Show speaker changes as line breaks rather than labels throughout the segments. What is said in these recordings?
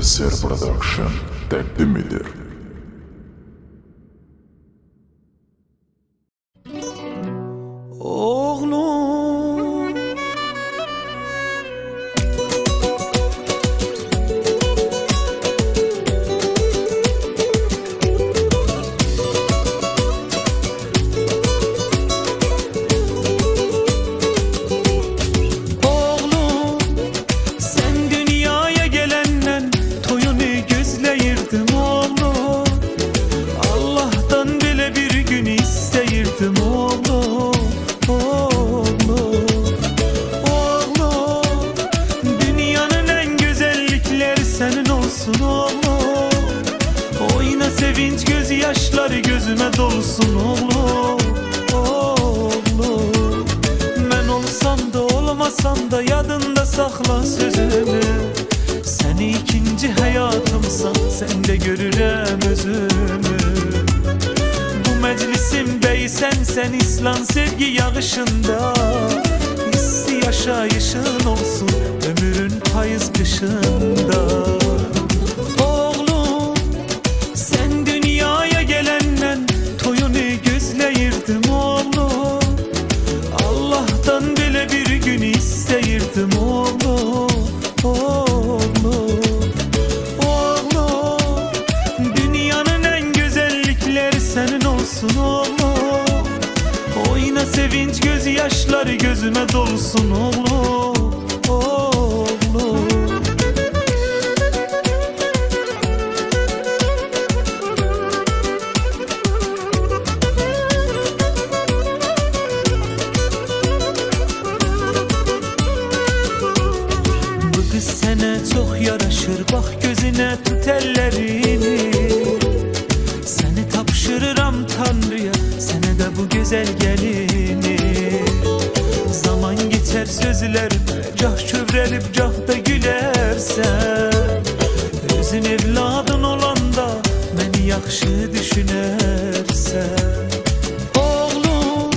Müyəssər Production təqdim edir.
Oğlum, sen dünyaya gelenden toyunu gözleyirdim oğlum. Allah'tan bile bir gün isteyirdim oğlum. Oğlum, dünyanın en güzellikleri senin olsun oğlum. Oyna sevinç gözyaşları gözüme dolsun oğlum. Oğlum, ben olsam da olmasam da yadında sakla sözümü. Seni ikinci hayatımsan sen de görürem özümü. Bu meclisimdeysen sen İslam sevgi yağışında. Hissi yaşayışın olsun ömrün payız kışında. Oğlum, sen dünyaya gelenden toyunu gözleyirdim oğlum. Allah'tan bile bir gün isteyirdim oğlum. Oğlum, dünyanın en güzellikleri senin olsun oğlum. Oyna sevinç gözyaşları gözüme dolsun oğlum. Oğlum, bu kız sana çok yaraşır, bak gözüne tut ellerini. Seni tapşırıram Tanrı'ya, sana da bu güzel gelini. Zaman geçer sözlerime, cah çövrelip cah da gülersen. Özün evladın olanda beni yaxşı düşünersen. Oğlum,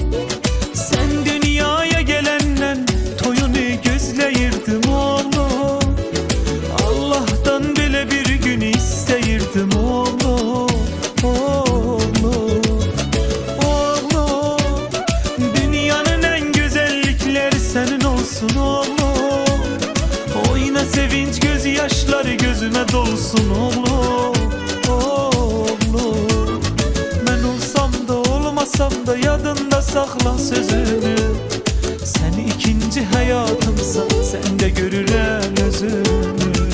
sen dünyaya gelenden toyunu gözleyirdim oğlum. Allah'tan bile bir gün isteyirdim oğlum. Oğlum, dünyanın en güzellikleri senin olsun oğlum. Oyna sevinç gözyaşları gözüme dolsun oğlum. Oğlum, ben olsam da olmasam da yadında sakla sözümü. Seni ikinci hayatımsa sen de görürem özümü.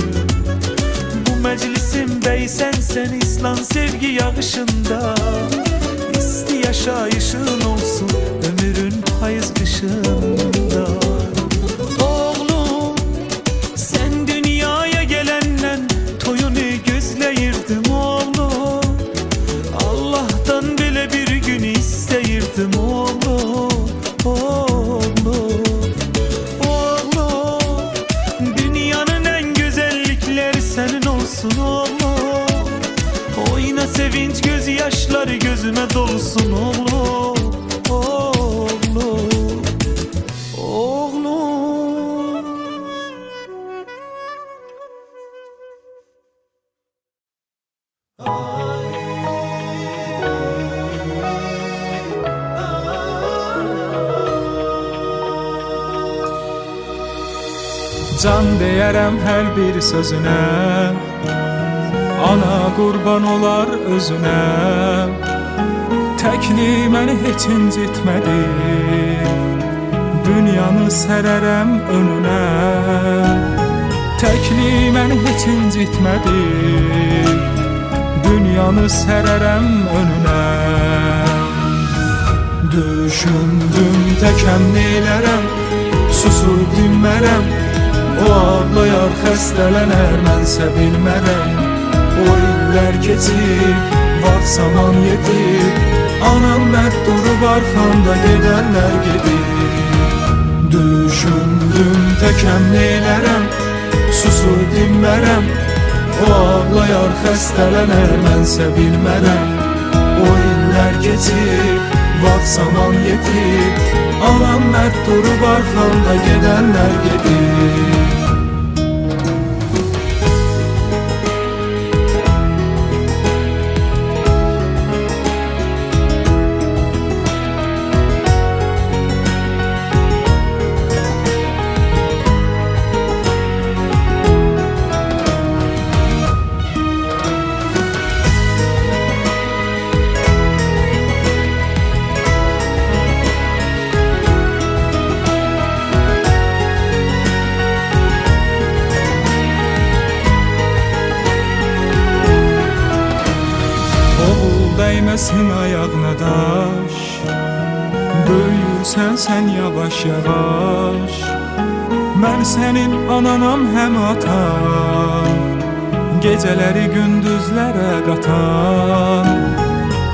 Bu meclisimdeysen sen İslam sevgi yağışında. İsti yaşayışın olsun ömrün payız kışında. Oğlum, sen dünyaya gelenden toyunu gözleyirdim oğlum. Allah'tan bile bir gün isteyirdim oğlum. Oğlum, dünyanın en güzellikleri senin olsun oğlum. Oyna sevinç gözyaşları gözüme dolsun oğlum. Oğlum.
Can deyərəm hər bir sözünə, ana qurban olar özünə. Təkli məni heç incitmədi, dünyanı sərərəm önünə. Təkli məni heç incitmədi, dünyanı sərərəm önünə. Düşündüm təkəm neylərəm, susub dinmərəm. O ağlayar, xəstələnər, mənsə bilmərəm. O illər keçib, vaxt zaman yetib. Anam mərd durub arxamda gedənlər gedib. Düşündüm təkəm neylərəm, susub dinmərəm. O ağlayar, xəstələnər, mənsə bilmərəm. O illər keçib, vaxt zaman yetib. Anam mərd durub arxamda gedənlər gedib. dəyməsin ayağına daş. Böyüyürsən sən yavaş yavaş. Mən sənin ananam həm atan, gecələri gündüzlərə qatan.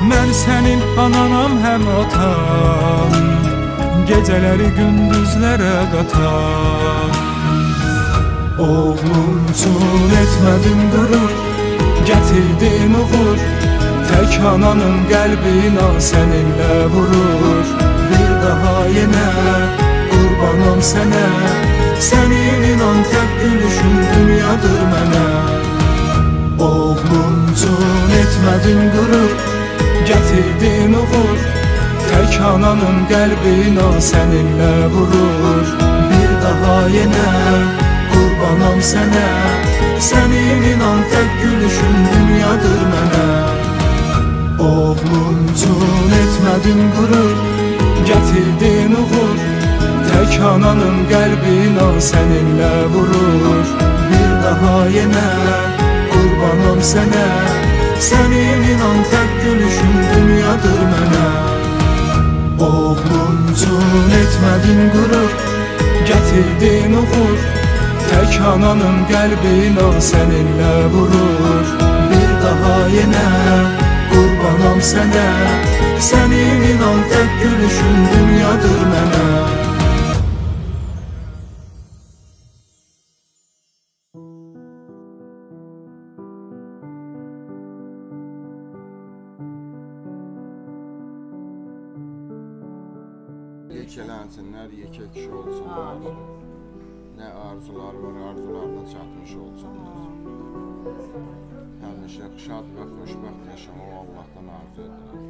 Mən sənin ananam həm atan, gecələri gündüzlərə qatan. Oğlum üçün etmədim qürur, gətirdin uğur. Tək ananın qəlbi inan səninlə vurur. Bir daha yenə qurbanım sənə, sənin inan tək gülüşün dünyadır mənə. Oğlum üçün etmədim qürur, gətirdin uğur. Tək ananın qəlbi inan səninlə vurur. Bir daha yenə qurbanım sənə, sənin inan tək gülüşün dünyadır mənə. Oğlum üçün etmədim qürur, gətirdin uğur. Tək ananın qəlbi inan səninlə vurur. Bir daha yenə qurbanım sənə, sənin inan tək gülüşün dünyadır mənə. Oğlum üçün etmədim qürur, gətirdin uğur. Tək ananın qəlbi inan səninlə vurur. Bir daha yenə qurbanım sənə, sənin inan tək gülüşün dünyadır mənə.
Yekələnsinlər, yekə kişi olsunlar. Nə arzular var, arzularına çatmış olsunlar. Həmişə şad və xoşbəxt yaşamaq Allahdan arzu edirəm.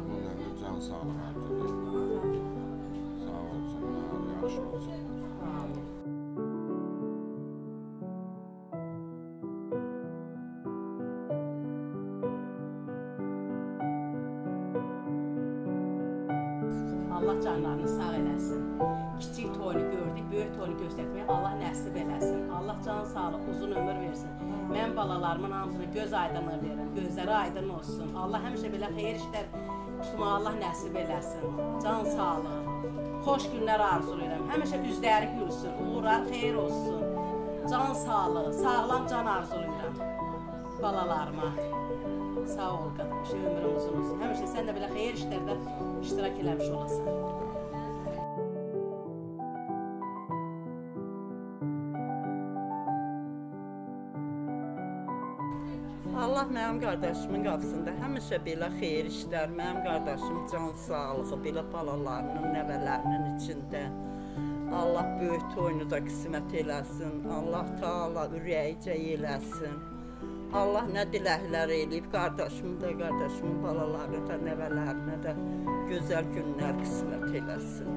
Bunun ömrü can sağlıq arzu edirəm. Sağ olsunlar, yaxşı olsunlar.
Allah canlarını sağ eləsin. Kiçik toyunu gördük, böyük toyunu göstərməyə Allah nəsib eləsin. Allah can sağlıq, uzun ömür versin. Mən balalarımın hamısına göz aydınlığı verin, gözləri aydın olsun. Allah həmişə belə xeyir işlər tutmağı Allah nəsib eləsin. Can sağlıq, xoş günlər arzulayıram. Həmişə üzləri gülsün, uğurlar xeyir olsun. Can sağlıq, sağlam can arzulayıram balalarıma. Sağ ol qadın, ömrün uzun olsun. Həmişə sən də belə xeyir işlərdə iştirak eləmiş olasan. Allah mənim qardaşımın qapısında həmişə belə xeyir işlər, mənim qardaşım can sağlığı, belə balalarının, nəvələrinin içində. Allah böyük toyunu da qismət eləsin, Allah Taala ürəyicə eləsin. Allah nə diləklər eləyib, qardaşımın da, qardaşımın balalarına da, nəvələrinə də gözəl günlər qismət eləsin.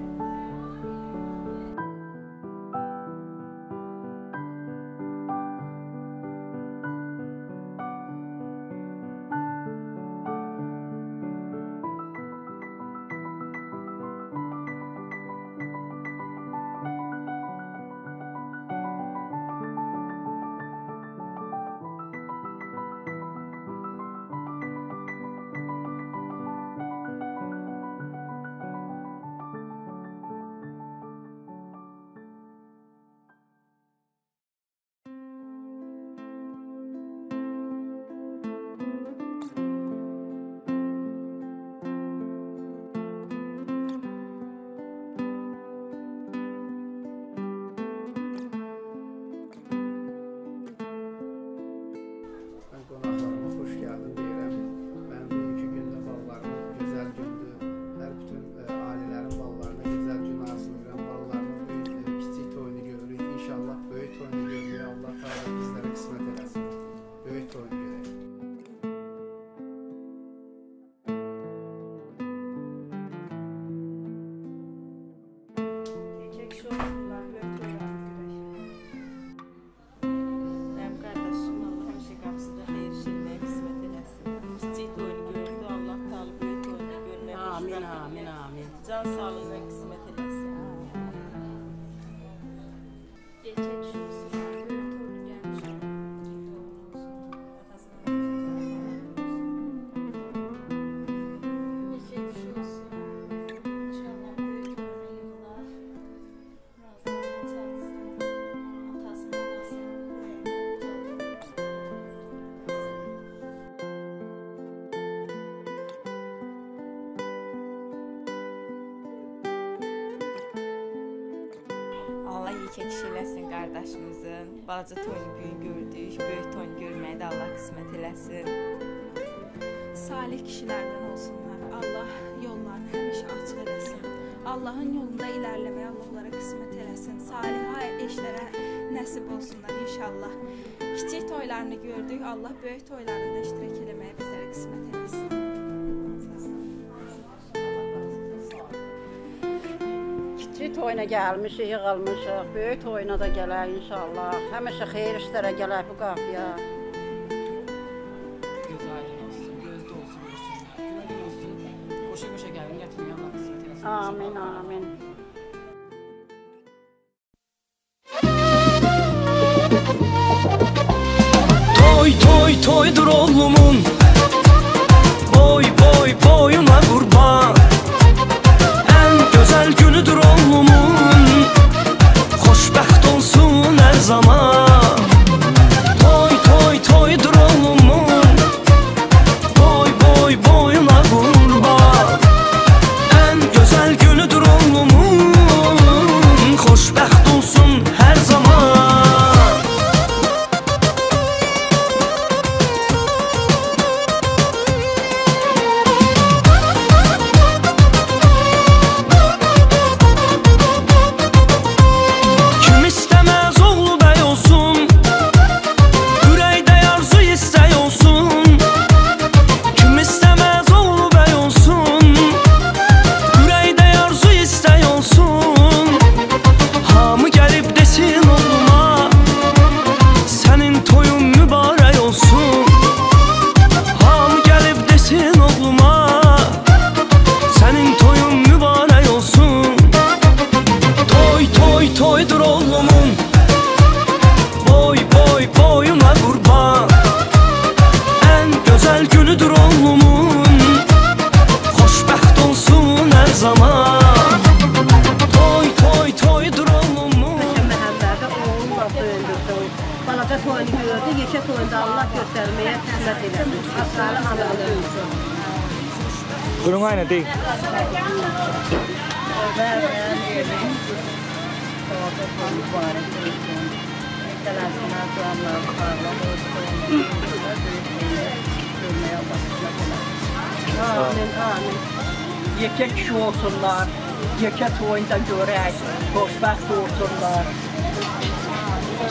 Allah yekə kişi eləsin qardaşımızın. Balaca toyunu bu gün gördük. Böyük toyunu görməyi də Allah qismət eləsin.
Salih kişilərdən olsunlar. Allah yollarını həmişə açıq eləsin. Allahın yolunda ilərləməyə Allah onlara qismət eləsin. Salihə eşlərə nəsib olsunlar inşallah. Kiçik toylarını gördük. Allah böyük toylarında iştirak eləməyə bizlərə qismət eləsin.
Kiçik toyuna gəlmişik, yığılmışıq. Böyük toyuna da gələr inşallah. Həmişə xeyir işlərə gələr bu qapıya.
Göz aydın olsun, gözdə olsun, güvən olsun. Qoşa-qoşa gəlin, gətirməyə Allah qismət eləsin.
Amin, amin.
Toy toy toydur oğlumun, boy boy boyuna qurban. En güzel günüdür oğlumun, xoşbəxt olsun her zaman. Toy toy toydur oğlumun, boy boy boyuna qurban. En güzel günüdür oğlumun, xoşbəxt olsun her zaman. Toydur oğlumun, boy boy boyuna qurban. En güzel günüdür oğlumun, xoşbəxt olsun her zaman. Toy toy toydur oğlumun.
Məhəmmədə oğlumla böyündürdüm. Balaca toyunu gördü, yekə toyunda Allah göstərməyə qismət eləsin. Asları analı dönsün.
Bunun aynı değil.
Mübarək olsun. Tələsinə duanlar sağlam olsun. Görməyə başlayacaq. Amin, amin. Yekə kişi olsunlar. Yekə toyunda görək. Xoşbəxt olsunlar.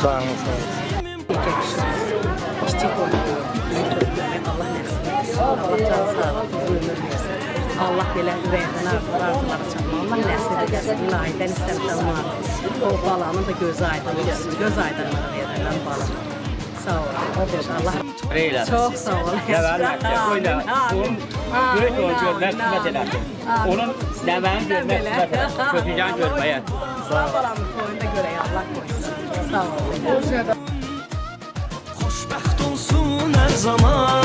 Sağ olun, sağ olun.
Yekə kişi. Kiçik toyunda görmək Allah nəsib etsin. Allah can sağlam ömür versin. Allah belə ürəkdən arzulara çatma. Allah nəsib edəsin. İlahidən istəmişəm var. O balanın da gözü aydın olsun. Göz aydınlığı verirəm bala. Sağ olun. Allah çok sağ olun.
Böyük o görmək qismət eləsin. Onun nəvəni görmək qismət eləsin. Kötücan görməyə.
Sağ balamın toyunda görək Allah qoysun. Sağ olun.
Xoşbəxt olsun her zaman.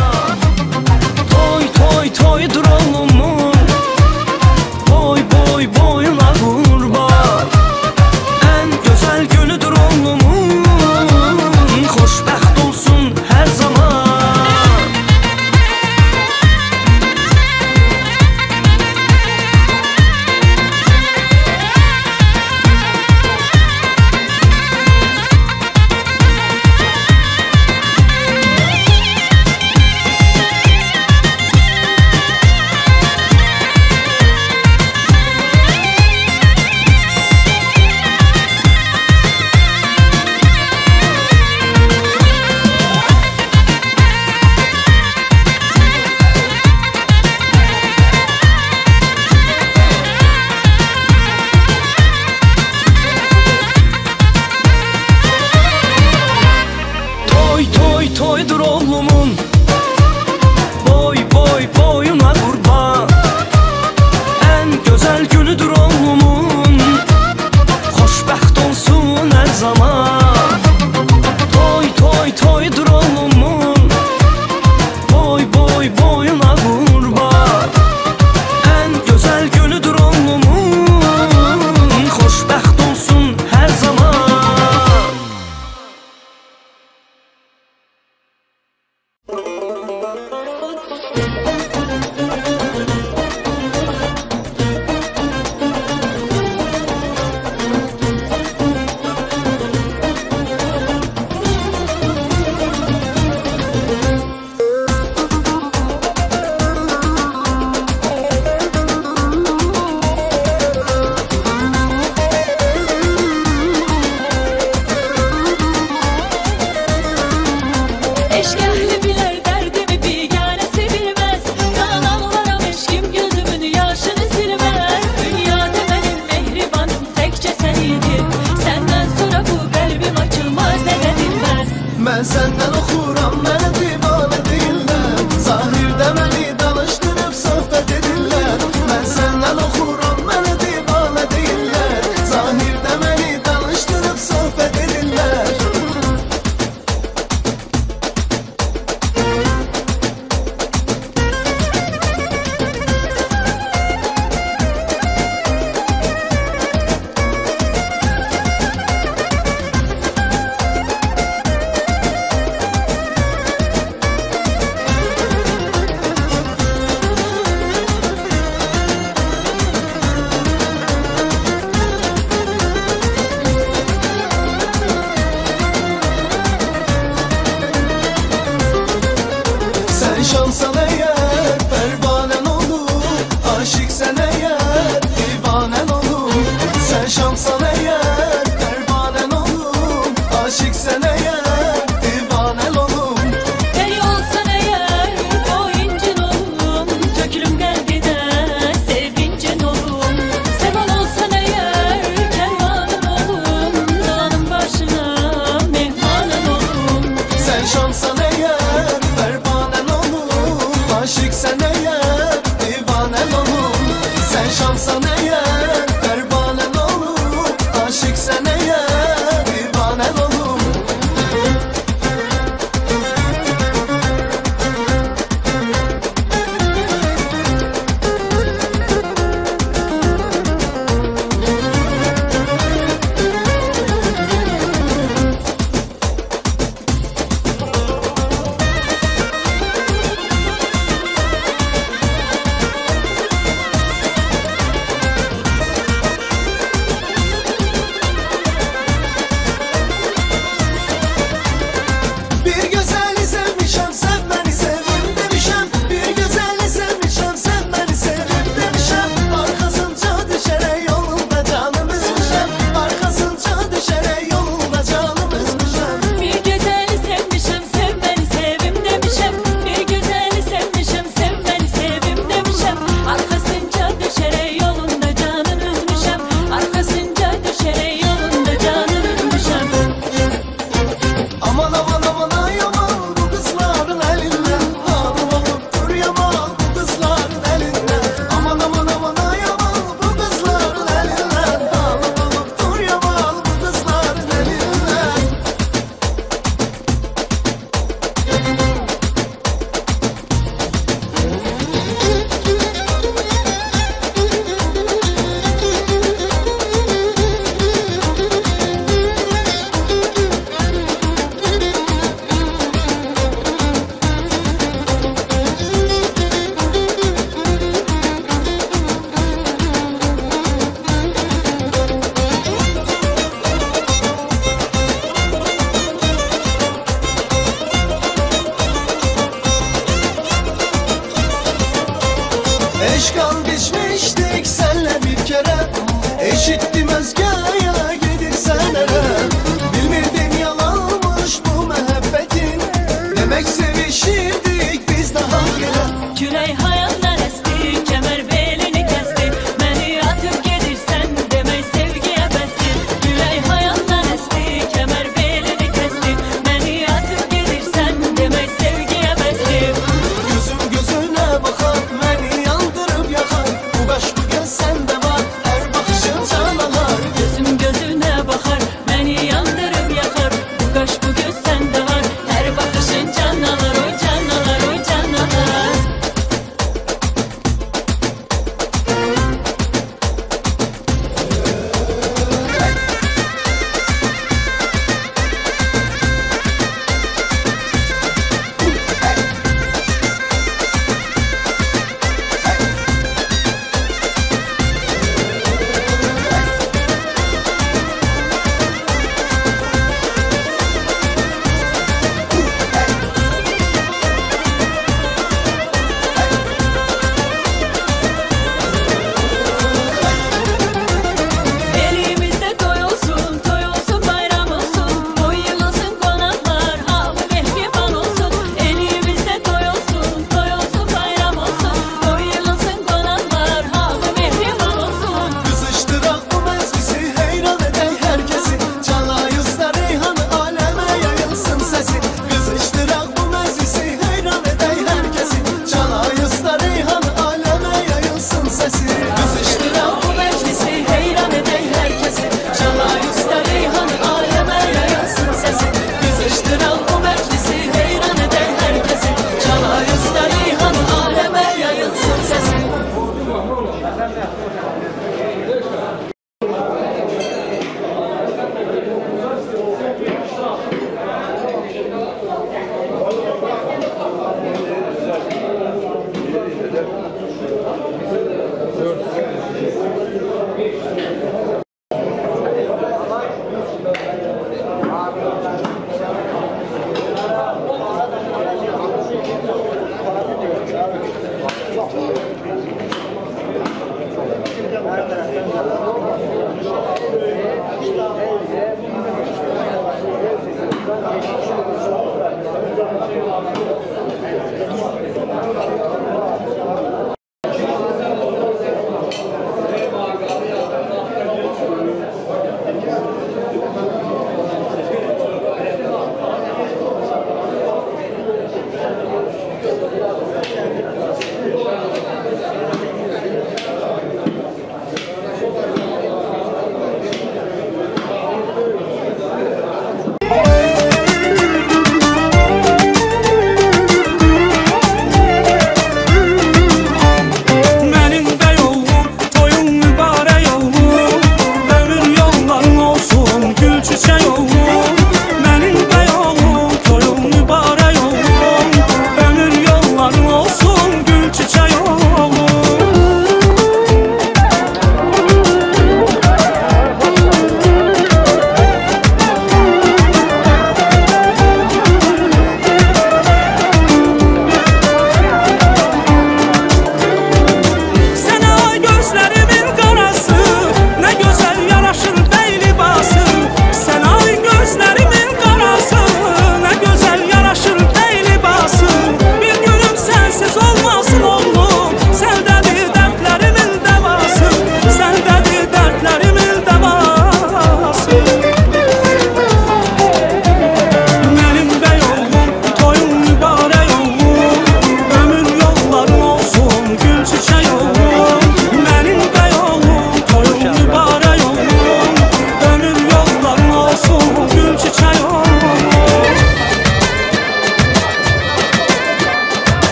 Toy toy toydur oğlumun, boy boy boyuna qurban. En güzel günüdür oğlumun, xoşbəxt olsun her zaman.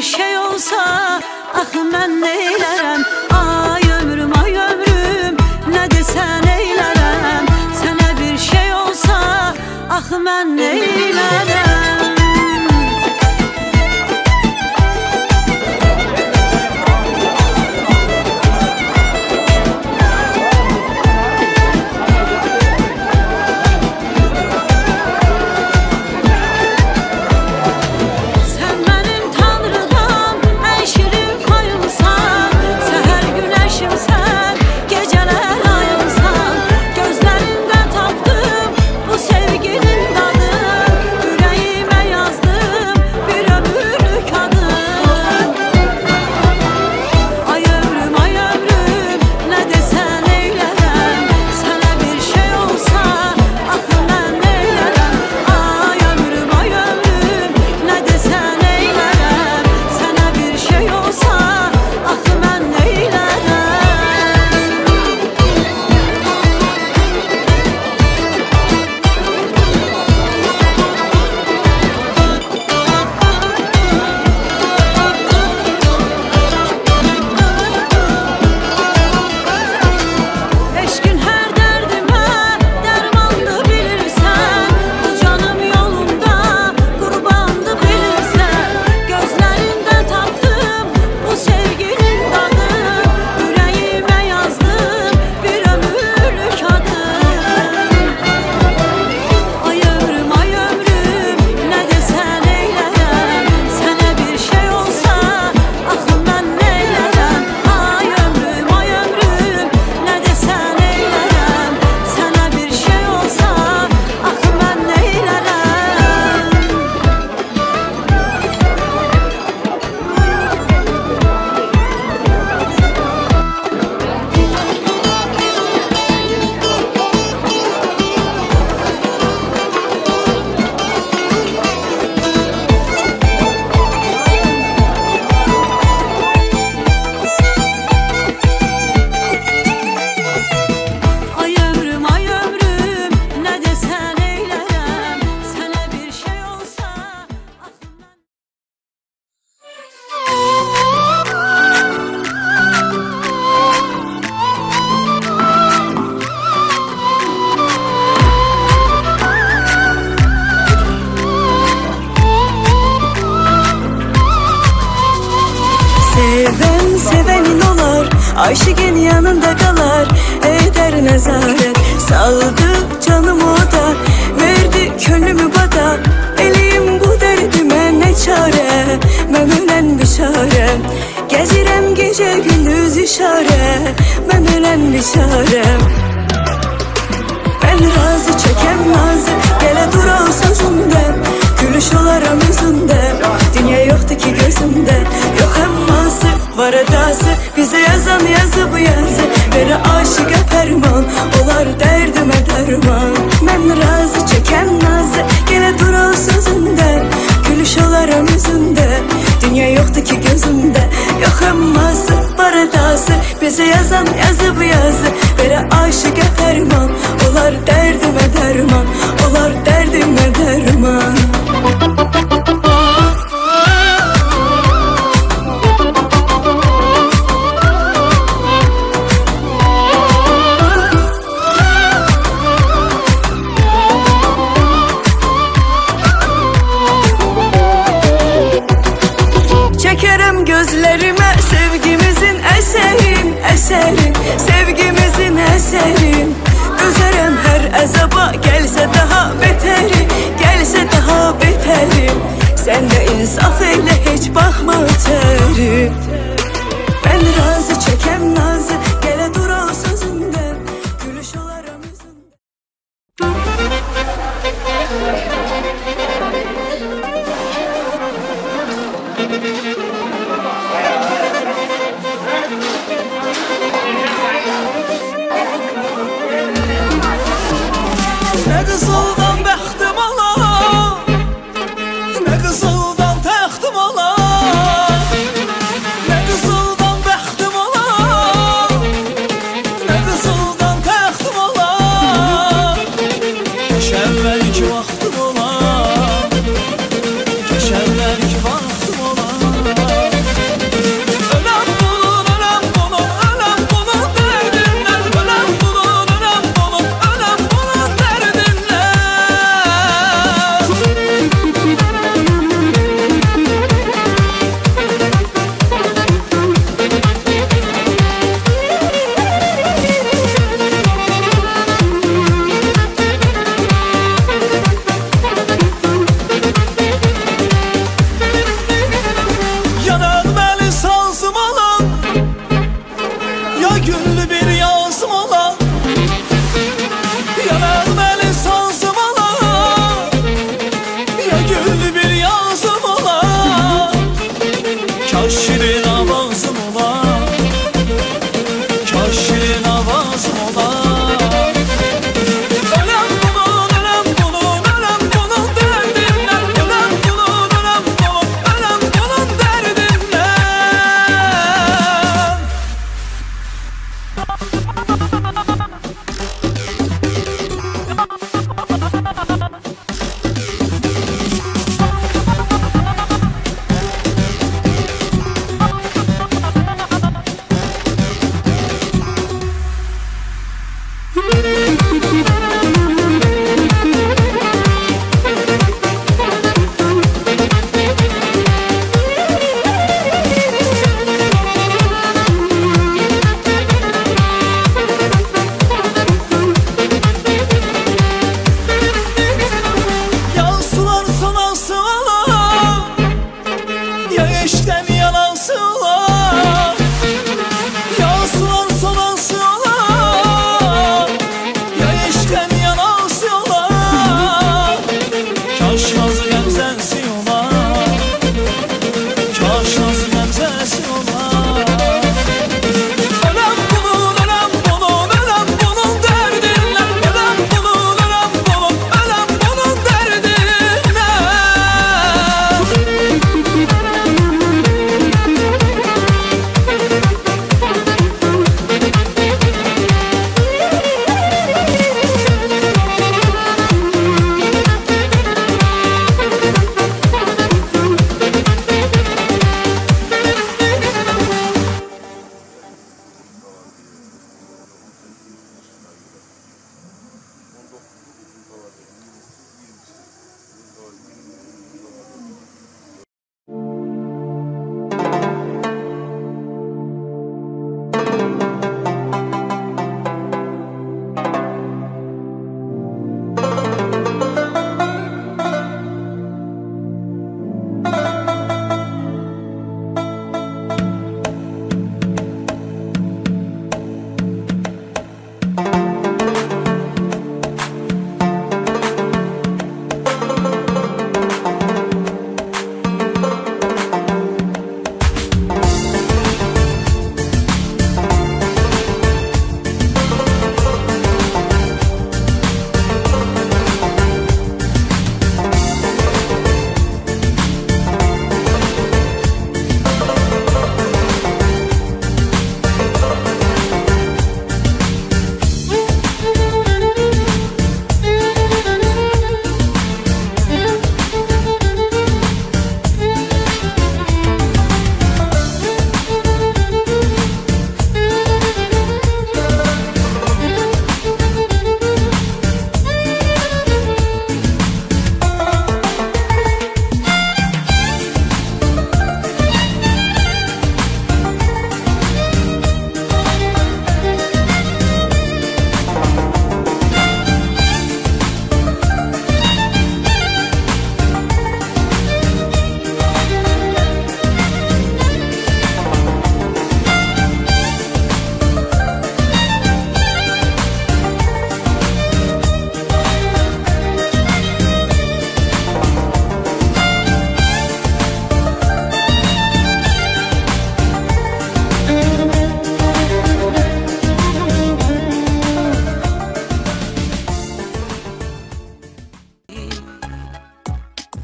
şey olsa, axı mən neylərəm? Ay ömrüm, nə desən eylərəm. Sənə bir şey olsa, axı mən neylərəm?
Sevenin olar, aşıkın yanında kalar, eder nezaret. Saldı canımı da, verdi könlümü bana. Eliyim bu derdime ne çare, ben ölen bişare. Gezirem gece gündüz işare, ben ölen bişare. Ben razı çekem nazı, gele dur o sözümde. Gülüş olaram yüzünde, dünya yoktu ki gözümde. Yok emması, var edası, bize yazan yazı bu yazı. Veri aşıka ferman, olar derdime derman. Ben razı çeken nazı, gele dur o sözünde. Gülüş olaram yüzünde, dünya yoktu ki gözümde. Yok emması, var edası, bize yazan yazı bu yazı. Veri aşıka ferman, olar derdime derman. Olar derdime derman. Çekerim gözlerime sevgimizin eserin, eserin. Sevgimizin eserin. Üzerem her azaba, gelse daha beteri, gelse daha beteri. Sen de insaf eyle, hiç bakma öteri. Ben razı çekem nazı, gele dur o sözünden. Gülüş olaram yüzünde.
Ne kızıldan bəxtim ala, ne kızıldan təxtim ala, ne güllü bir yazım ola, ya nəğməli sazım ola, ya güllü bir yazım ola, kaş şirin avazım ola, kaş şirin avazım ola. Öləm bunun, öləm bunun, öləm bunun dərdindən, öləm bunun, öləm bunun, öləm bunun dərdindən. Ya sular sonası ola, ya eşten yanası ola, ya sular sonası ola, ya eşten yanası ola, kaş nazı gəmzəsi ola, kaş nazı gəmzəsi ola. Öləm bunun, öləm bunun, öləm bunun dərdindən, öləm bunun, öləm bunun, öləm bunun dərdindən.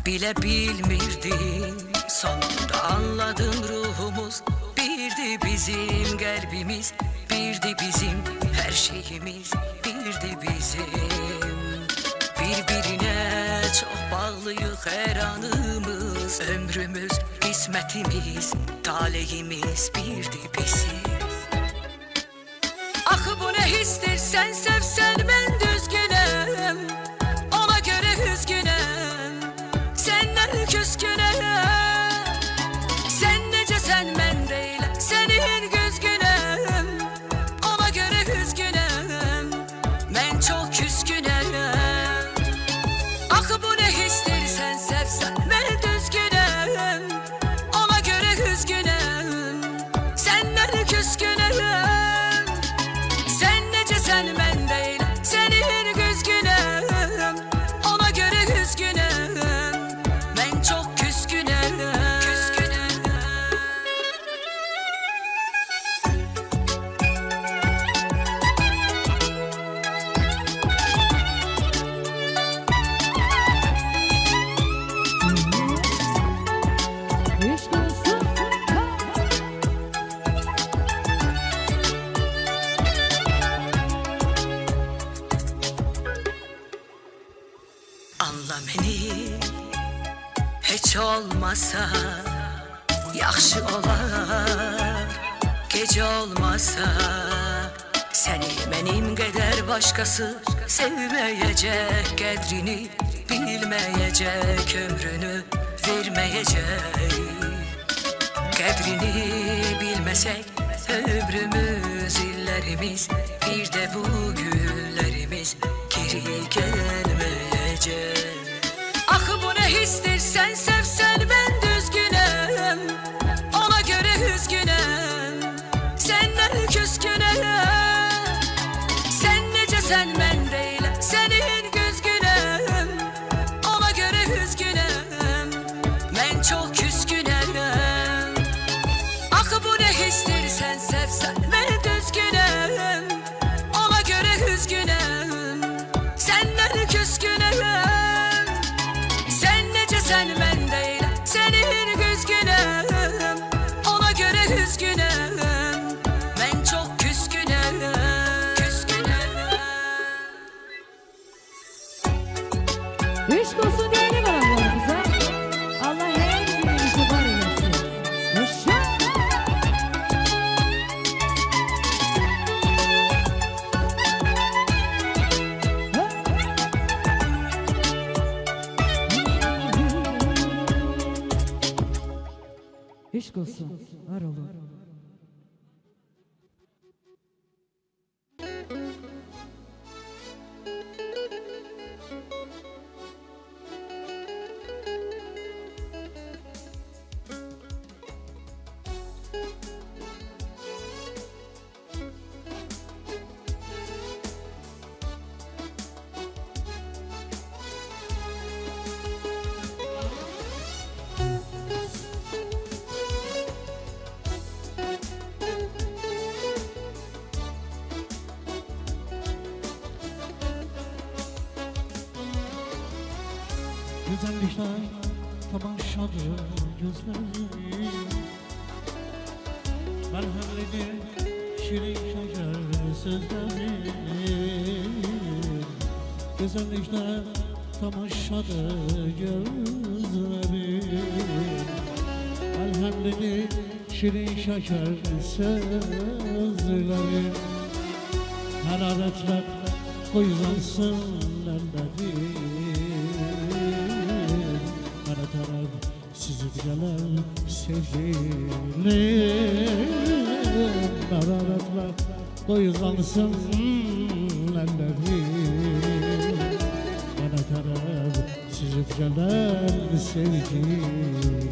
Bile bilmirdim, sonunda anladım, ruhumuz birdi, bizim kalbimiz birdi, bizim her şeyimiz birdi bizim. Birbirine çok bağlıyıq her anımız, ömrümüz, kısmetimiz, talihimiz birdi bizim. Axı bu ne histir, sen sevsen ben düzgünüm, ona göre üzgünüm, senden küskünüm. Sen necəsən mən deyiləm, sənin güzgünüm, ona göre üzgünüm, mən çok küskünüm. Axı bu ne histir, sen sevsen ben düzgünüm, ona göre üzgünüm, senden küskünüm. Heç olmasa yaxşı olar, gecə olmasa səni mənim qədər başqası sevməyəcək, qədrini bilməyəcək, ömrünü verməyəcək. Qədrini bilməsək ömrümüz, illərimiz, bir də bu güllərimiz geri gəlməyəcək. Axı bu nə histir, sən sevsən mən düzgünəm, ona görə üzgünəm, səndən küskünəm. Sən necəsən mən deyiləm, sənin güzgünəm, ona görə üzgünəm, mən çox küskünəm. Axı bu nə histir, sən sevsən mən düzgünəm, ona görə üzgünəm, səndən küskünəm. Sən necəsən mən deyiləm, sənin güzgünəm, ona görə üzgünəm, mən çox küskünəm.
Eşq olsun diyelim aralarımıza. Allah her birimizi var eylesin. Yaşa. Eşq olsun, var olun.
Güzellikler tamaşadır gözlerim, merhemlidir şirin şeker sözlerim. Güzellikler tamaşadır gözlerim, merhemlidir şirin şeker sözlerim. Hararetler koyuzansın ellerim, taraf süzüp gelen sevgilim. Hararetler koyuzansın ellerim, bana taraf süzüp gelen sevgilim.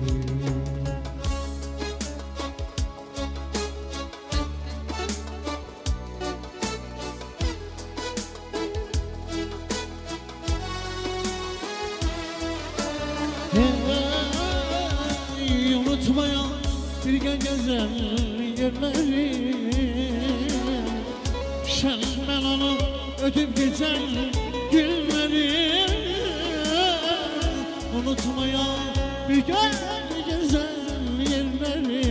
Unutmayan bir gün gezen yerleri, şenmen onu ötüp geçen günleri. Unutmayan bir gün gezen yerleri,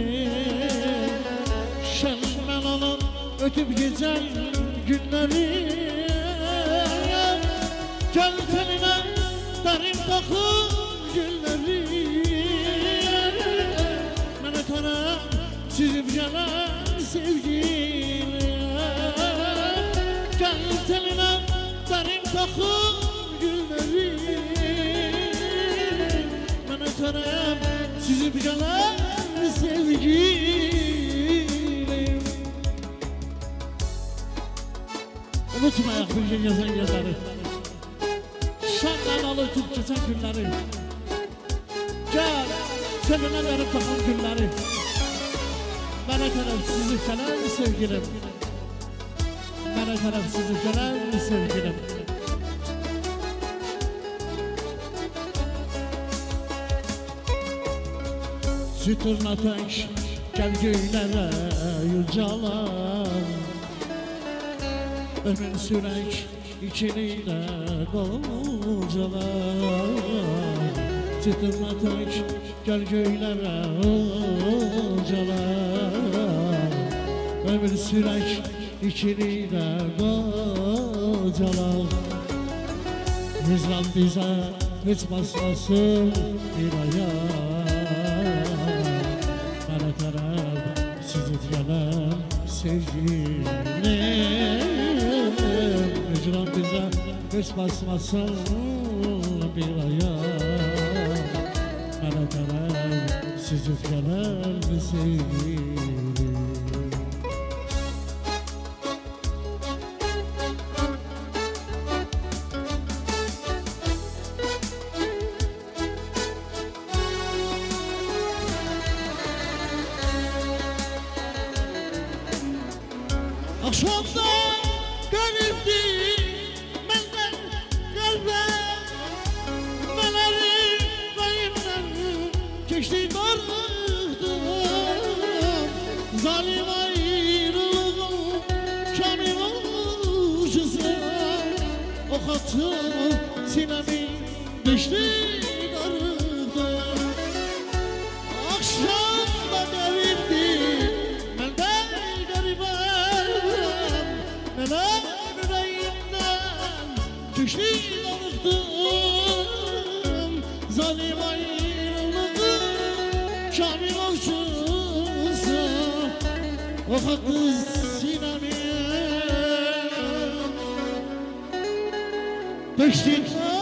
şenmen onu ötüp geçen günleri. Gel tenine derin takım gülleri, bana taraf çizip gelen sevgilim. Gel teline derin takım gülleri, bana taraf çizip gelen sevgilim. Unutmayak bir gün yazan yazarı, şandan alıp geçen günleri. Gel seninle verip takan günleri, bana taraf sizi gelen sevgilim, bana taraf sizi gelen sevgilim. Sütun ateş gel göylere yüceler, ömür sürek içini de kocalar. Sütun ateş gel göylere yüceler, ömür sürek içini de kocalar. Hicran bize hiç basmasın bir ayağım. Bana taraf sizi gelen sevgilim. Hicran bize hiç basmasın bir ayağım. Bana taraf sizi gelen sevgilim.
Akşamda garipti benden kalbe. Neleri kayıplar geçti darlıktım. Zalim ayrılığım kamil olcası. O katı sinemi düştü darlıktım. Akşamda garipti benden garibim. Neler yüreğimden düştü darlıktım. Zalim ayrılığım kamil olcası. O haklı sinemi düştü darlıktım.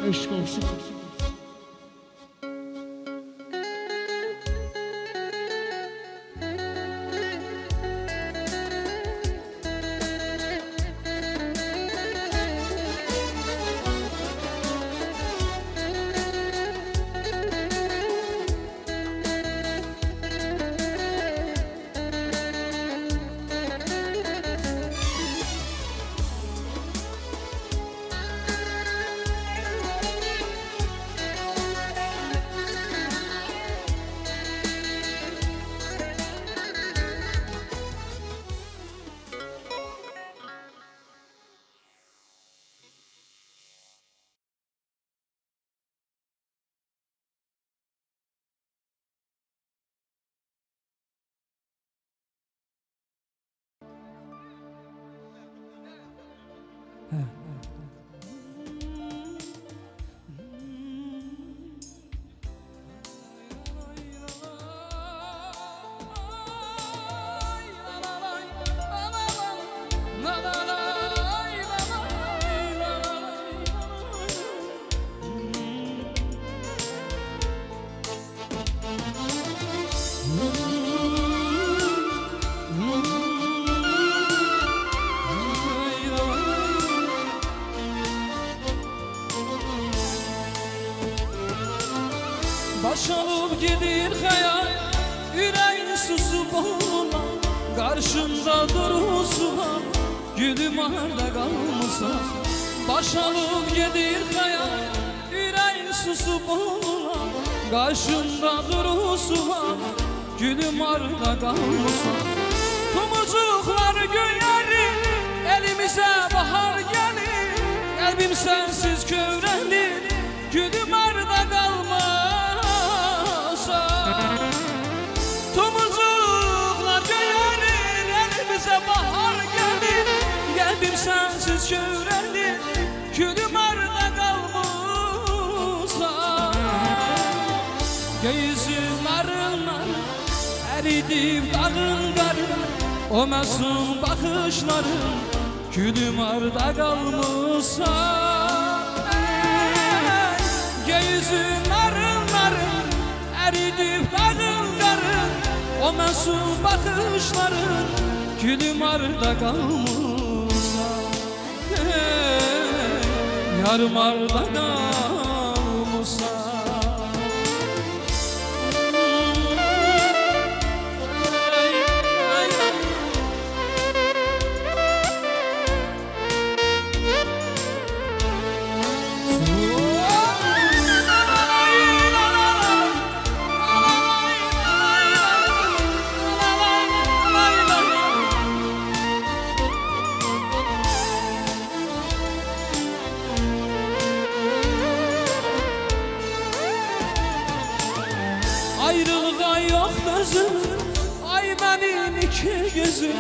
Eşk olsun. Baş alıp gedir hayal, yüreğin susup ola. Karşında durursan, gülüm arda kalmasa. Baş alıp gedir hayal, yüreğin susup ola. Karşında durursan, gülüm arda kalmasa. Tumucuklar göyeri, elimize bahar gelir. Kalbim sensiz kövrəlir, gülüm arda kalmasa. Tomurcuklar göyərir, elimize bahar gelir. Kalbim sensiz kövrəlir, gülüm arda kalmasa. Göğsüm arınlar, eridip dağın qarı. O məsum baxışların, gülüm arda kalmasa. Göğsüm arınlar, eridip dağın qarı. O məsum baxışların, gülüm arda kalmasa. Yarım arda kalmasa. Ayrılığa yok gözüm, ay benim iki gözüm.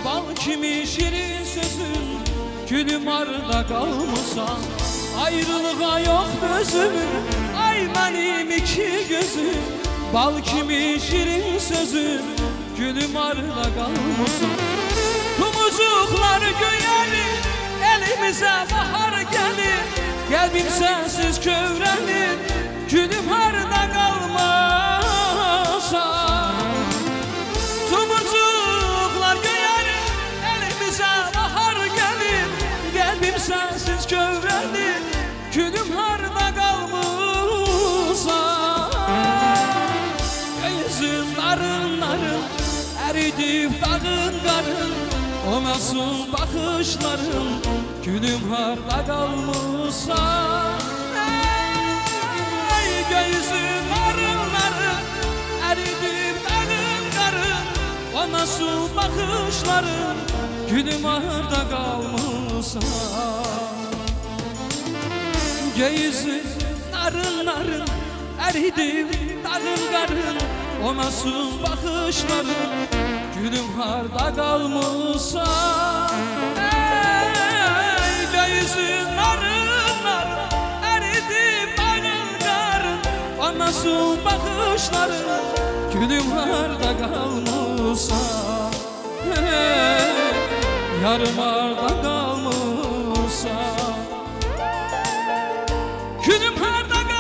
bal kimi şirin sözün, gülüm arda kalmışsan. Ayrılığa yok gözüm, ay benim iki gözüm. Bal kimi şirin sözün, gülüm arda kalmışsan. Tumucuklar göğelir, elimize bahar gelir. Kalbim sensiz kövrəlir, gülüm harda kalmazsan. Tumucuklar göğelir, elimize bahar gelir. Kalbim sensiz kövrəlir, gülüm harda kalmazsan. Gözüm narın narın, eridip dağın qarın. O masum bakışların, gülüm harda kalmışsan. Ey gözüm narın narın, eridip dağın qarın. O masum bakışların, gülüm harda kalmışsan. Gözüm narın narın, eridip dağın qarın. O masum bakışların, gülüm harda kalmışsan. Ey gözüm narın narın, eridip dağın qarın. O masum bakışların, gülüm harda kalmışsan. Yarım harda kalmışsan, gülüm harda kalmışsan.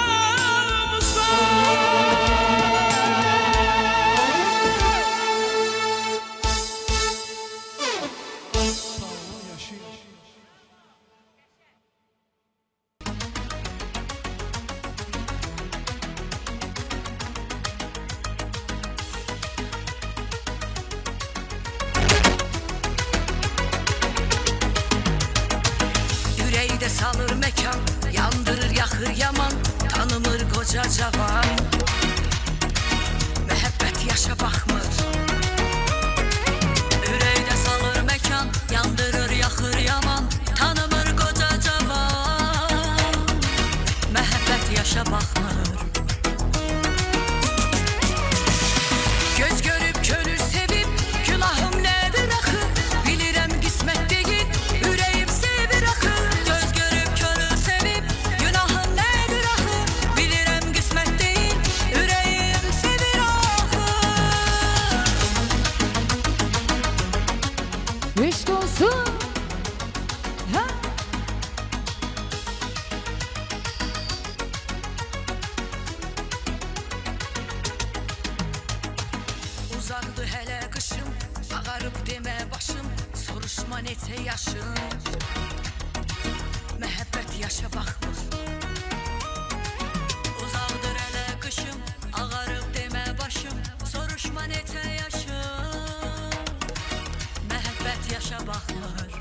Yüreğde salır mekan, yandırır yakır yaman. Tanımır koca cavan, mehabbet yaşa bakmır. Yüreğde salır mekan, yandırır yakır yaman. Tanımır koca cavan, mehabbet yaşa bakmır. Göz görüp könül sevip, günahım nedir axı? Bilirəm qismət deyil, ürəyim sevir axı. Göz görüp könül sevip, günahım nedir axı? Bilirəm qismət deyil, ürəyim sevir axı.
Eşk olsun. Ha?
Uzaqdı hələ qışım, ağarıb demə başım. Soruşma neçə yaşım, məhəbbət yaşa baxmır. Uzaqdır hələ qışım, ağarıb demə başım. Soruşma neçə yaşım, məhəbbət yaşa baxmır.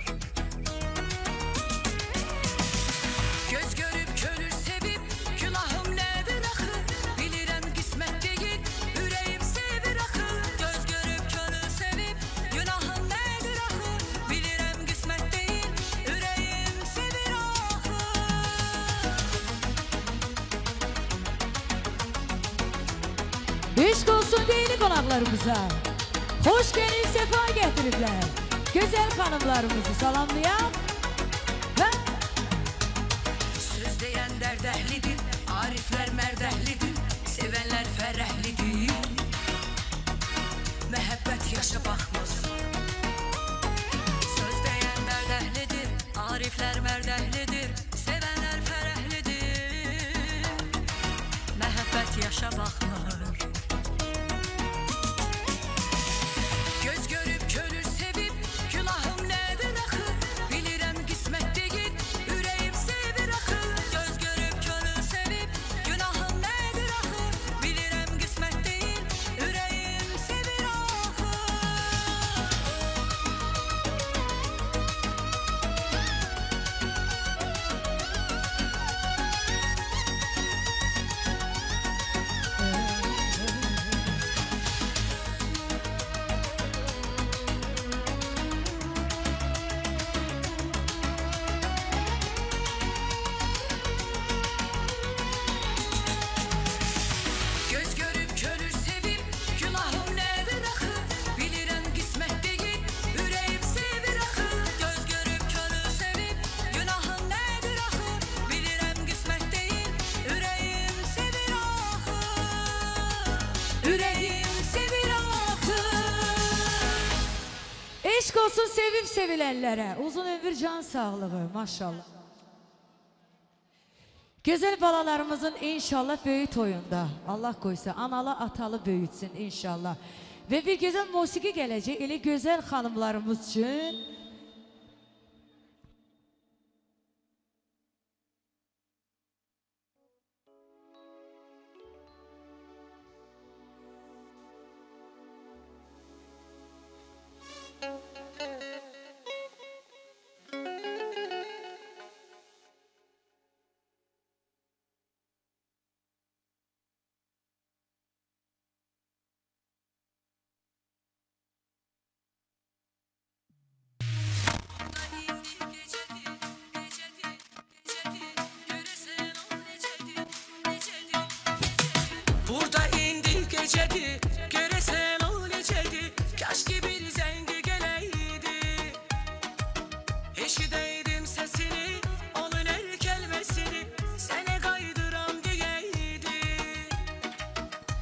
Göz görüp könül sevip, günahım nedir axı? Bilirəm qismət deyil, ürəyim sevir axı. Göz görüp könül sevip, günahım nedir axı? Bilirəm qismət deyil, ürəyim sevir axı.
Eşk olsun deyili qonaqlarımıza. Hoş gelin, sefa getiriblər. Güzel hanımlarımızı salamlayaq.
Söz deyən dərdəhlidir, ariflər mərdəhlidir, sevənlər fərəhlidir. Məhəbbət yaşa baxmır. Söz deyən dərdəhlidir, ariflər mərdəhlidir, sevənlər fərəhlidir. Məhəbbət yaşa baxmır. Göz görüp könül sevip, günahım nedir axı? Bilirəm qismət deyil, ürəyim sevir axı. Göz görüp könül sevip, günahım nedir axı? Bilirəm qismət deyil, ürəyim sevir axı.
Eşq olsun sevib sevilənlərə. Uzun ömür, can sağlığı, maşallah. Gözəl balalarımızın inşallah böyük toyunda, Allah qoysa, analı, atalı böyütsün inşallah. Və bir gözəl musiqi gələcək, elə gözəl xanımlarımız üçün.
Burada indi gecedi, göresen o necedi, keşke bir zengi geleydi. Eşideydim sesini, onun her kelimesini, sene kaydıram diyeydi.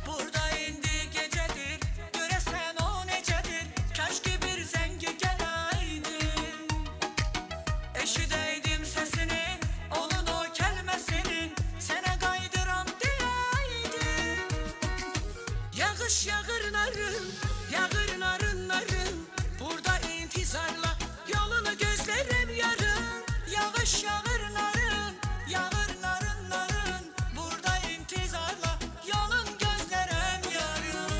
Burada indi gecedir, göresen o necedir, keşke bir zengi geleydi. Eşideydim sesini, onun o kelimesini, sene kaydıram diyeydi. Yağış yağır narın, yağır narın narın, burada intizarla yolunu gözlerim yarın. Yağış yağır narın, yağır narın narın, burada intizarla yolun gözlerim yarın.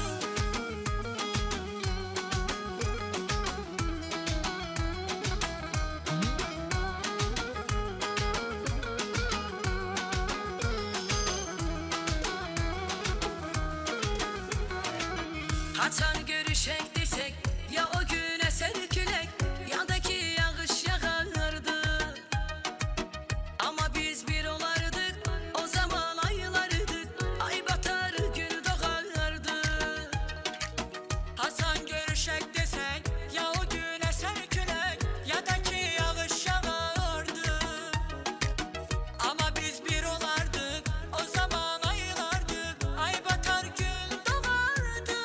Haçan görüşek desek, ya o gün eser külek, yandaki yağış yağardı. Ama biz bir olardık, o zaman aylardık, ay batar gün doğardı. Haçan görüşek desek, ya o gün eser külek, yandaki yağış yağardı. Ama biz bir olardık, o zaman aylardık, ay batar gün doğardı.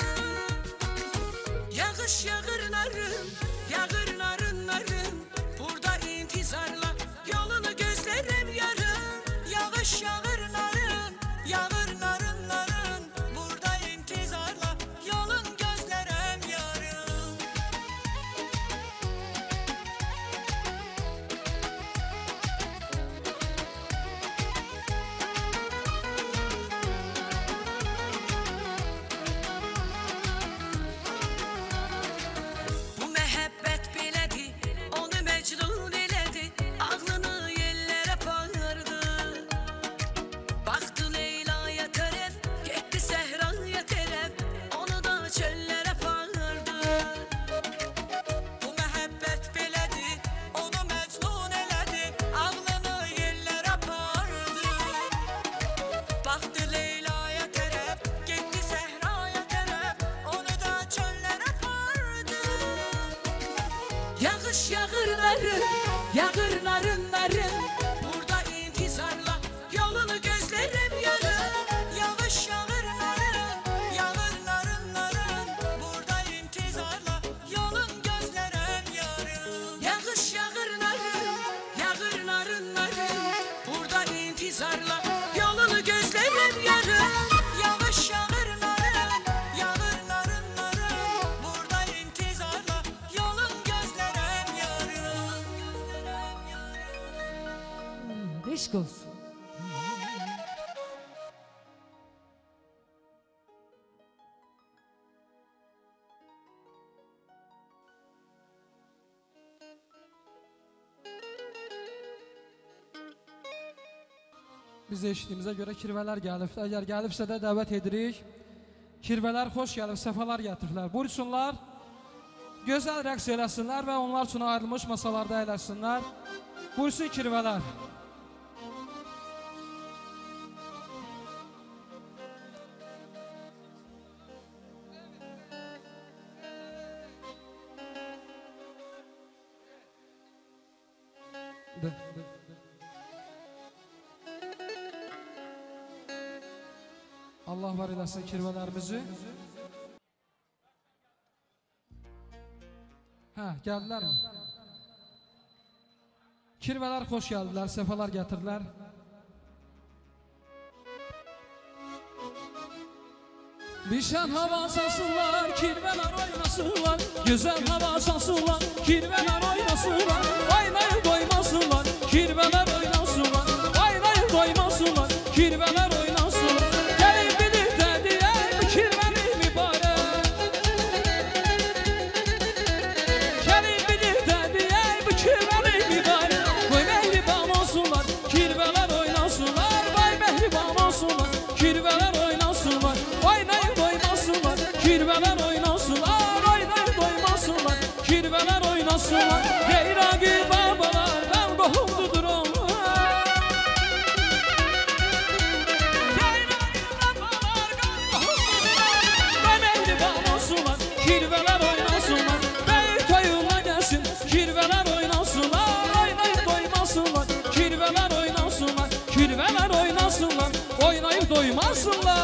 Yağış yağır narın, yağır narın narın, burada intizarla yolunu gözlerim yarın. Yağış yağır narın, yağır narın narın, burada intizarla yolun gözlerim yarın. Bu mehabbet belədi, onu mecnun elədi, ağlını yellere apardı. Baktı Leyla'ya tərəf, getdi Səhraya tərəf, onu da çöllere apardı. Bu mehabbet belədi, onu mecnun elədi, ağlını yellere apardı. Baktı Leyla'ya tərəf, getdi Səhraya tərəf, onu da çöllere apardı. Yağış yağır narın, yağır narın narın, burada intizarla yolunu gözlerim yarın. Yağış yağır narın, yağır narın narın, burada intizarla yolun gözlerim yarın. Yağış yağır narın, yağır narın narın, burada intizarla yolunu gözlerim yarın. Yağış yağır narın, yağır narın narın, burada intizarla yolun gözlerim yarın.
Eşq olsun.
Biz eşitdiyimizə görə kirvələr gəlib. Əgər gəlibsə də dəvət edirik. Kirvələr xoş gəlib, səfalar gətiriblər. Buyursunlar, gözəl rəqs eləsinlər və onlar üçün ayrılmış masalarda əyləsinlər. Buyursun kirvələr. Allah var eləsin kirvələrimizi. Hə, gəldilər mi? Kirvələr xoş gəldilər, səfalar gətirdilər. Bişən hava sansınlar, kirvələr oynasınlar. Gözəl hava sansınlar, kirvələr oynasınlar. Oynayıb doymasınlar, kirvələr oynasınlar. Oynayıb doymasınlar, kirvələr oynasınlar. Gəlin bilir də deyək, bu kirvəni mübarək. Gəlin bilir də deyək, bu kirvəni mübarək. Qoy mehriban olsunlar, kirvələr oynasınlar. Qoy mehriban olsunlar, kirvələr oynasınlar. Oynayıb doymasınlar, kirvələr oynasınlar. Oynayıb doymasınlar, kirvələr oynasınlar. Hey raqib babalar, mən qohumdudur onlar. Hey raqib babalar, mən qohumdudur. Qoy mehriban olsunlar, kirvələr oynasınlar. Böyük toyuna gəlsin, kirvələr oynasınlar. Oynayıb doymasınlar, kirvələr oynasınlar. Kirvələr oynasınlar, oynayıb doymasınlar.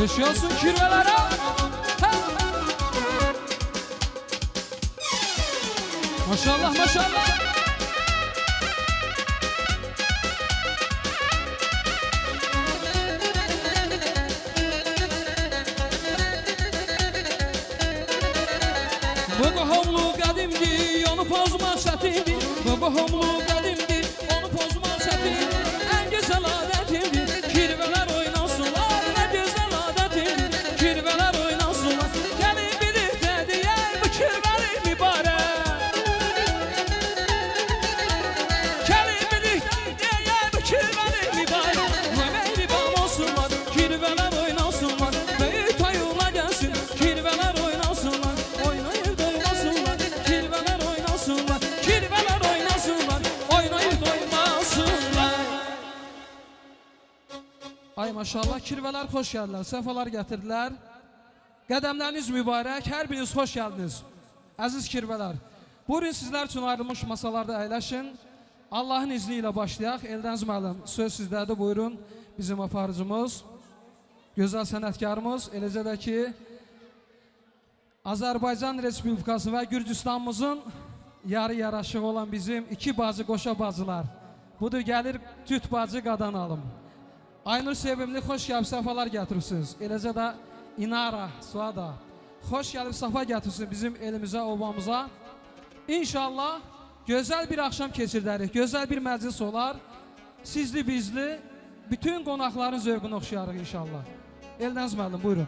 Yaşasın kirvelere. Maşallah maşallah. Bu qohumluq qədimdir, onu pozmaq çətindir. Bu qohumluq qədimdir, onu pozmaq çətindir. Ən gözəl adətimdir, kirvələr oynasınlar. Ən gözəl adətimdir, kirvələr oynasınlar. Gəlin bilir də deyək, bu kirvəli mübarək. Gəlin bilir də deyək, bu kirvəli mübarək. Və mehriban olsunlar, kirvələr oynasınlar. Böyük toyuna gəlsin, kirvələr oynasınlar. Oynayıb doymasınlar, kirvələr oynasınlar. Kirvələr oynasınlar, oynayıb doymasınlar. Ay maşallah, kirvələr xoş gəldilər, səfalar gətirdilər. Qədəmləriniz mübarək, hər biriniz xoş gəldiniz. Əziz kirvələr, buyurun sizlər üçün ayrılmış masalarda əyləşin. Allahın izni ilə başlayaq. Eldəniz müəllim, söz sizlərdə, buyurun. Bizim aparıcımız, gözəl sənətkarımız, eləcə də ki, Azərbaycan Respublikası və Gürcüstanımızın yarı yaraşığı olan bizim iki bacı, qoşa bacılar. Budur, gəlir tüt bacı qadan alım. Aynur sevimli, xoş gəlib, səfalar gətirirsiniz. Eləcə də İnara, Suada, xoş gəlib, səfa gətirsin bizim elimizə, obamıza. İnşallah gözəl bir axşam keçirdərik, gözəl bir məclis olar. Sizli, bizli, bütün qonaqların zövqünü oxşayarıq inşallah. Eldəniz müəllim, buyurun.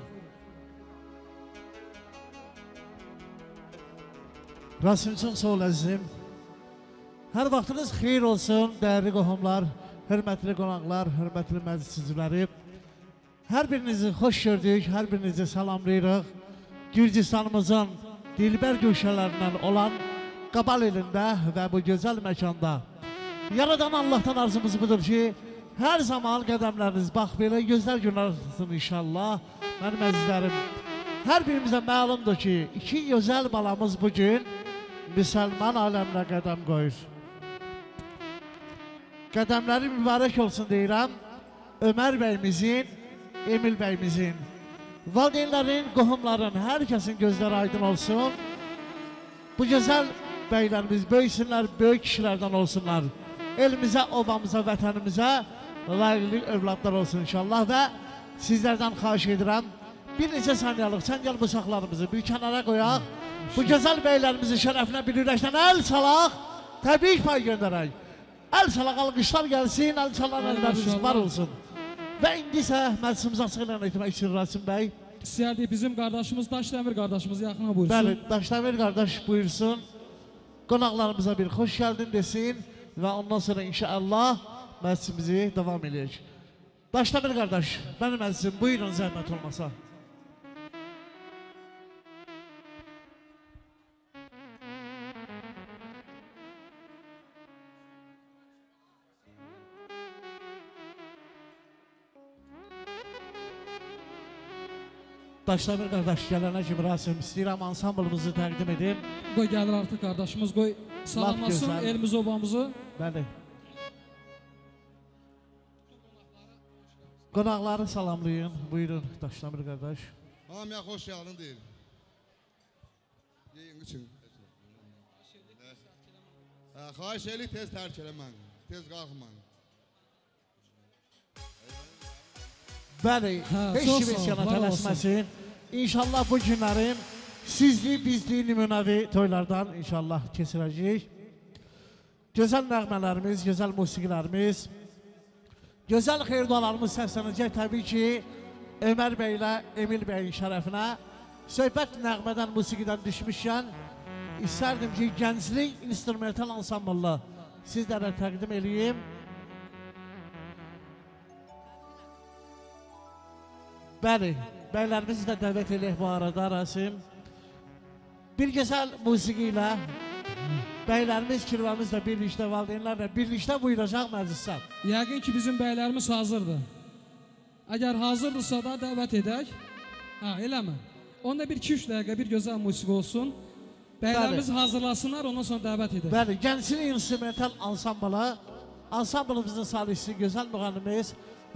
Rasim, çox sağ ol əzizim. Hər vaxtınız xeyir olsun, dəyərli qohumlar, hörmətli qonaqlar, hörmətli məclisçiləri. Hər birinizi xoş gördük, hər birinizi salamlayırıq. Gürcüstanımızın dilbər güşələrindən olan Qabal elində və bu gözəl məkanda. Yaradan Allahdan arzumuz budur ki, hər zaman qədəmləriniz bax belə gözəl günlər olsun inşallah. Mənim əzizlərim, hər birimizə məlumdur ki, iki gözəl balamız bugün müsəlman aləminə qədəm qoyur. Qədəmləri mübarək olsun deyirəm, Ömər bəyimizin, Emil bəyimizin, valideynlərin, qohumların, hər kəsin gözləri aydın olsun. Bu gözəl bəylərimiz böyüsünlər, böyük kişilərdən olsunlar. Elimizə, obamıza, vətənimizə layiqli övladlar olsun inşallah və sizlərdən xahiş edirəm, bir neçə saniyalıq çəngəl bıçaqlarımızı bir kənara qoyaq, bu gözəl bəylərimizin şərəfinə bir ürəkdən əl salaq, təbrik pay göndərək. Əl salaq, alqışlar gəlsin, əl çalan əlləriniz var olsun. Və indi isə məclisimizi açıq ilə etmək üçün Rasim bəy.
İstəyərdik bizim qardaşımız, Daşdəmir qardaşımız yaxına buyursun.
Bəli, Daşdəmir qardaş buyursun. Qonaqlarımıza bir xoş gəldin desin və ondan sonra inşallah məclisimizi davam edək. Daşdəmir qardaş, mənim məclisim, buyurun zəhmət olmasa. Daşdəmir qardaş gələnə kimi Rasim, istəyirəm ansamblımızı təqdim edim.
Qoy gəlir artıq qardaşımız, qoy salamlasın elimiz obamızı.
Bəli. Qonaqları salamlayın. Buyurun Daşdəmir qardaş.
Hamıya xoş gəldin deyil. Deyin üçün. Xahiş elik tez tərk eləmən. Tez qalxman.
Bəli, heç kimi yana tələsməsin. İnşallah bu günlərin sizli, bizli, nümunəvi toylardan inşallah keçirəcəyik. Gözəl nəğmələrimiz, gözəl musiqilərimiz, gözəl xeyirdualarımız səslənəcək təbii ki, Ömər bəy ilə Emil bəyin şərəfinə. Söhbət nəğmədən, musiqidən düşmüşkən, istərdim ki, gənclik instrumental ansambllı sizlərə təqdim edeyim. Bəli, bəylərimizi də dəvət edək bu arada Rasim. Bir gözəl musiqi ilə bəylərimiz, kirvəmizlə birlikdə, valideynlərlə birlikdə buyuracaq məclislər.
Yəqin ki, bizim bəylərimiz hazırdır. Əgər hazırdırsa da dəvət edək. Eləmə. Onda bir 2-3 dəqiqə bir gözəl musiqi olsun. Bəylərimiz hazırlasınlar, ondan sonra dəvət edək.
Bəli, gənclik instrumental ansamblı, ansamblımızın salihçisi, gözəl müğənnimiz,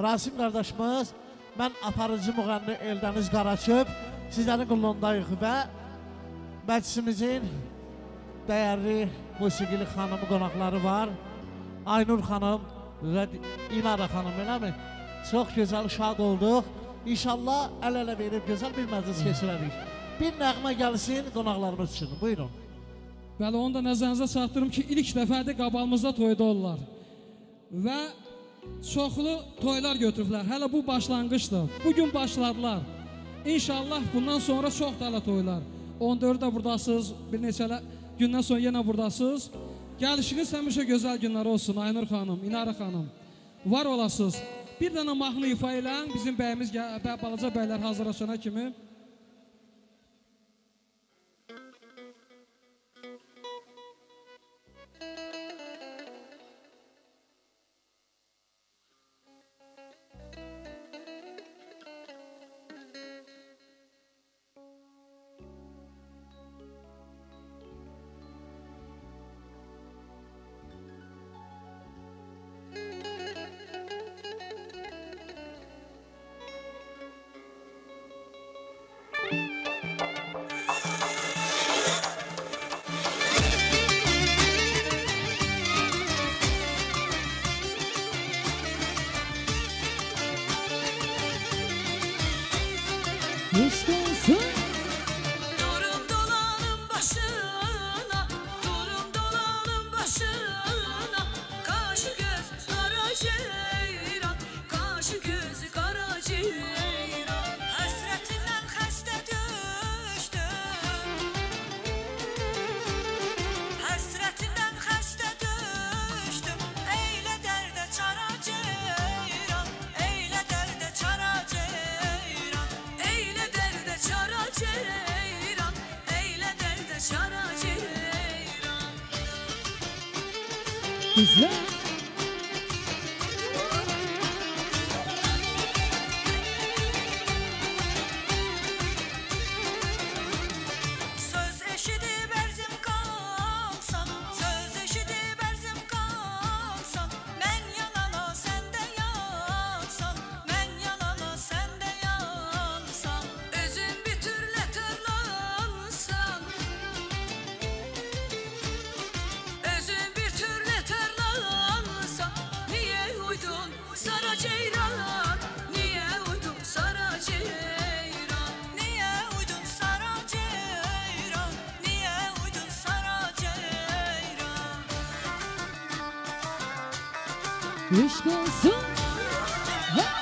Rasim qardaşımız, mən aparıcı müğənni Eldəniz Qaraçöp, sizlərin qulluğundayıq və məclisimizin dəyərli musiqili xanımı qonaqları var. Aynur xanım və İnara xanım, eləmi? Çox gözəl, şad olduq. İnşallah əl-ələ verib gözəl bir məclis keçirərik. Bir nəğmə gəlsin qonaqlarımız üçün. Buyurun.
Bəli, onu da nəzərinizə çatdırım ki, ilk dəfədir qabağımızda toyda olurlar. Və çoxlu toylar götürüblər. Hələ bu başlanğıçdır. Bugün başladılar. İnşallah bundan sonra çox da toylar. 14-də buradasınız, bir neçə gündən sonra yenə buradasınız. Gəlişiniz həmişə gözəl günlər olsun. Aynur xanım, İnara xanım. Var olasınız. Bir dənə mahnı ifa elən, bizim bəyimiz, balaca bəylər hazırlaşana kimi.
Durum dolanın başına, durum dolanın başına. Kaşı göz kara ceyran, kaşı göz kara ceyran. Hasretinden xəstə düştüm, hasretinden xəstə düştüm. Eylə dərdə çara ceyran, eylə dərdə çara ceyran. Eylə dərdə çara ceyran, eylə dərdə çara ceyran.
Güzel.
Söz eşidib ərzim qalsan, söz eşidib ərzim qalsan. Mən yanana, sən də yansan, mən yanana, sən də yansan. Özün bir türlə tərlansan, özün bir türlə tərlansan. Niyə uydun sara ceyran, niyə uydun sara ceyran? Niyə uydun sara ceyran, niyə uydun sara ceyran?
İşk olsun. Ha!